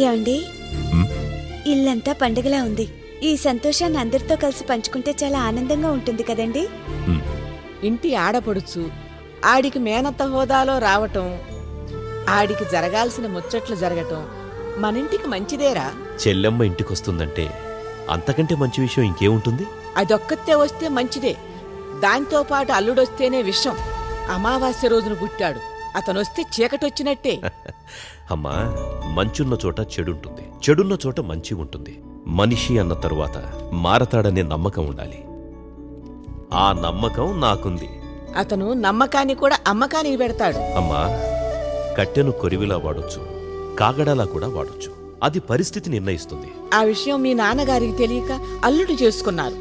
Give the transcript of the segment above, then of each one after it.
ఏమండి, ఇల్లంతా పండుగలా ఉంది. ఈ సంతోషాన్ని అందరితో కలిసి పంచుకుంటే చాలా ఆనందంగా ఉంటుంది కదండి. ఇంటి ఆడపడుచు ఆడికి మేనత్త హోదాలో రావటం, ఆడికి జరగాల్సిన ముచ్చట్లు జరగటం మనింటికి మంచిదేరా. చెల్లెమ్మ ఇంటికొస్తుందంటే అంతకంటే మంచి విషయం ఇంకేముంటుంది? అదొక్కతే వస్తే మంచిదే. దాంతో పాటు అల్లుడొస్తేనే విషం. అమావాస్య రోజున పుట్టాడు, అతనొస్తే చీకటొచ్చినట్టే. అమ్మా, మంచున్న చోట చెడుంటుంది, చెడున్న చోట మంచి ఉంటుంది. మనిషి అన్న తరువాత మారతాడనే నమ్మకం ఉండాలి. ఆ నమ్మకం నాకుంది. అతను నమ్మకాన్ని కూడా అమ్మకానికి పెడతాడు. అమ్మా, కట్టెను కొరివిలా వాడొచ్చు, కాగడాలా కూడా వాడొచ్చు. అది పరిస్థితి నిర్ణయిస్తుంది. ఆ విషయం మీ నాన్నగారికి తెలియక అల్లుడు చేసుకున్నారు.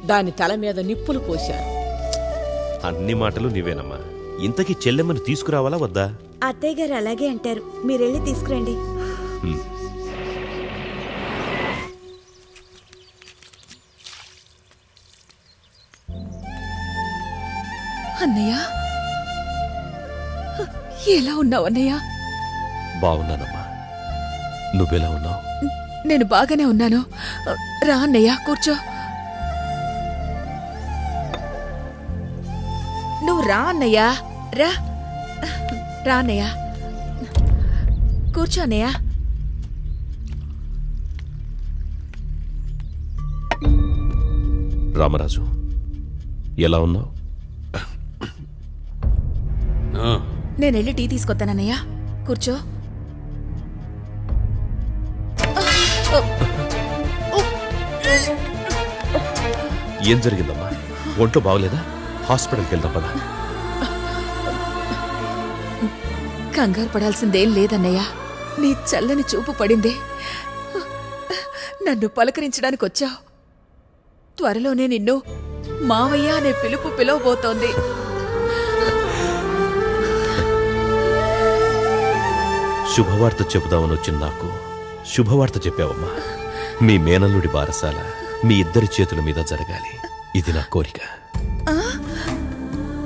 దాని తల మీద నిప్పులు పోశారు. అన్ని మాటలు నీవేనమ్మా. ఇంతకీ చెల్లెమ్మని తీసుకురావాలా వద్దా? అత్తయ్య గారు అలాగే అంటారు. మీరెళ్ళి తీసుకురండి. అన్నయ్య, ఎలా ఉన్నావు అన్నయ్య? బావున్నానమ్మా. నువ్వెలా ఉన్నావు? నేను బాగానే ఉన్నాను. రా అన్నయ్య, కూర్చో. నువ్వు రా అన్నయ్య, రా రా అన్నయ్య, కూర్చో అన్నయ్య. రామరాజు, ఎలా ఉన్నావు? నేను వెళ్ళి టీ తీసుకొస్తానన్నయ్య, కూర్చో. ఏం జరిగిందమ్మా? ఒంట్లో బాగలేదా? హాస్పిటల్కి వెళ్దాం పదా. కంగారు పడాల్సిందేం లేదన్నయ్య. నీ చల్లని చూపు పడిందే, నన్ను పలకరించడానికి వచ్చావు. త్వరలోనే నిన్ను మావయ్య అనే పిలుపు పిలవబోతోంది. శుభవార్త చెబుదామని వచ్చిన నాకు శుభవార్త చెప్పావమ్మా. మీ మేనల్లుడి బారసాల మీ ఇద్దరి చేతుల మీద జరగాలి. ఇది నా కోరిక.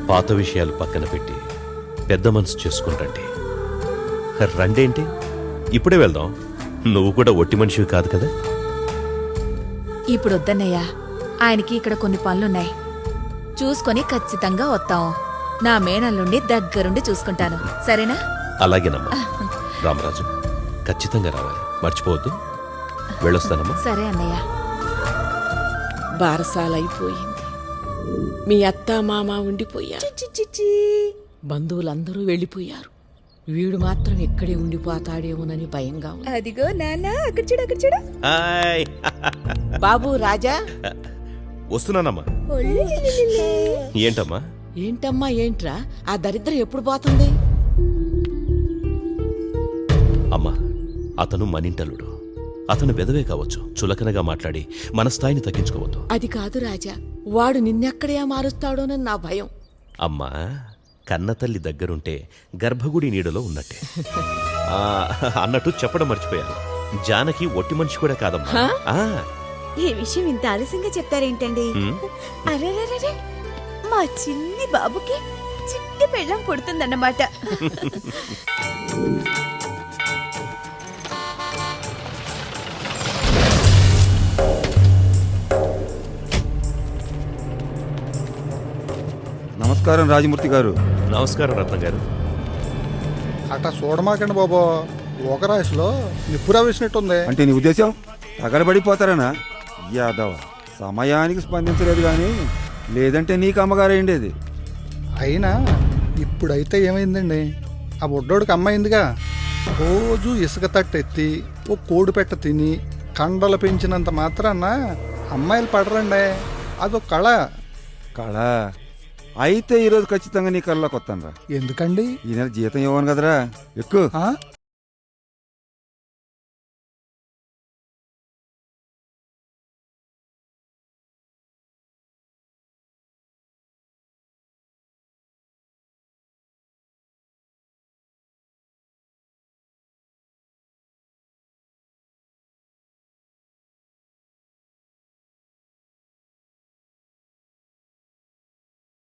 పాత విషయాలు పక్కన పెట్టి పెద్ద మనసు చేసుకుంటండి. రండేంటి, ఇప్పుడే వెళ్దాం. నువ్వు కూడా ఒట్టి మనిషివి కాదు కదా. ఇప్పుడు వద్దన్నయ్య, ఆయనకి ఇక్కడ కొన్ని పనులున్నాయి. చూసుకొని ఖచ్చితంగా వస్తాం. నా మేనల్లుండి దగ్గరుండి చూసుకుంటాను, సరేనా? అలాగేనమ్మా. రామరాజు, ఖచ్చితంగా రావాలి, మర్చిపోవద్దు. వెళ్ళొస్తానమ్మా. సరే అన్నయ్య. బారసాలైపోయింది. మీ అత్త మామ ఉండిపోయారు, బంధువులందరూ వెళ్ళిపోయారు. వీడు మాత్రం ఇక్కడే ఉండిపోతాడేమోనని భయంగా ఉంది. అదిగో నాన్న, అక్కడ చూడు, అక్కడ చూడు. హాయ్. బాబు రాజా, వస్తున్నానమ్మా. ఏంటమ్మా? ఏంటమ్మా ఏంట్రా, ఆ దరిద్రం ఎప్పుడు పోతుంది? అమ్మా, అతను మనింటలుడు. అతను వెదవే కావచ్చు, చులకనగా మాట్లాడి మన స్థాయిని తగ్గించుకోవద్దు. అది కాదు రాజా, వాడు నిన్నెక్కడే మారుస్తాడోనని నా భయం. అమ్మా, కన్నతల్లి దగ్గరుంటే గర్భగుడి నీడలో ఉన్నట్టే. అన్నట్టు చెప్పడం మర్చిపోయాను, జానకి ఒట్టి మనిషి కూడా కాదమ్మా. ఈ విషయం ఇంత ఆలస్యంగా చెప్తారేంటండి? అరే, మా చిన్ని బాబుకి చిట్టి పెళ్ళం పుడుతుందన్నమాట. నమస్కారం రాజమూర్తి గారు. నమస్కారం రత్న గారు. అట్టా చూడమాకండి బాబా, ఒక రాశిలో నిప్పురా వేసినట్టుంది. అంటే నీ ఉద్దేశం తగలబడిపోతారనా? యాదవ సమయానికి స్పందించలేదు కానీ లేదంటే నీకు అమ్మగారేండేది. అయినా ఇప్పుడైతే ఏమైందండి, ఆ బుడ్డోడికి అమ్మాయిందిగా. రోజు ఇసుక తట్టెత్తి ఓ కోడి పెట్ట తిని కండలు పెంచినంత మాత్రాన అమ్మాయిలు పడరండి. అదొక కళ. కళ అయితే ఈరోజు ఖచ్చితంగా నీ కళ్ళలోకి వస్తాను రా. ఎందుకండి? ఈ నెల జీతం ఇవ్వను కదరా, ఎక్కువ.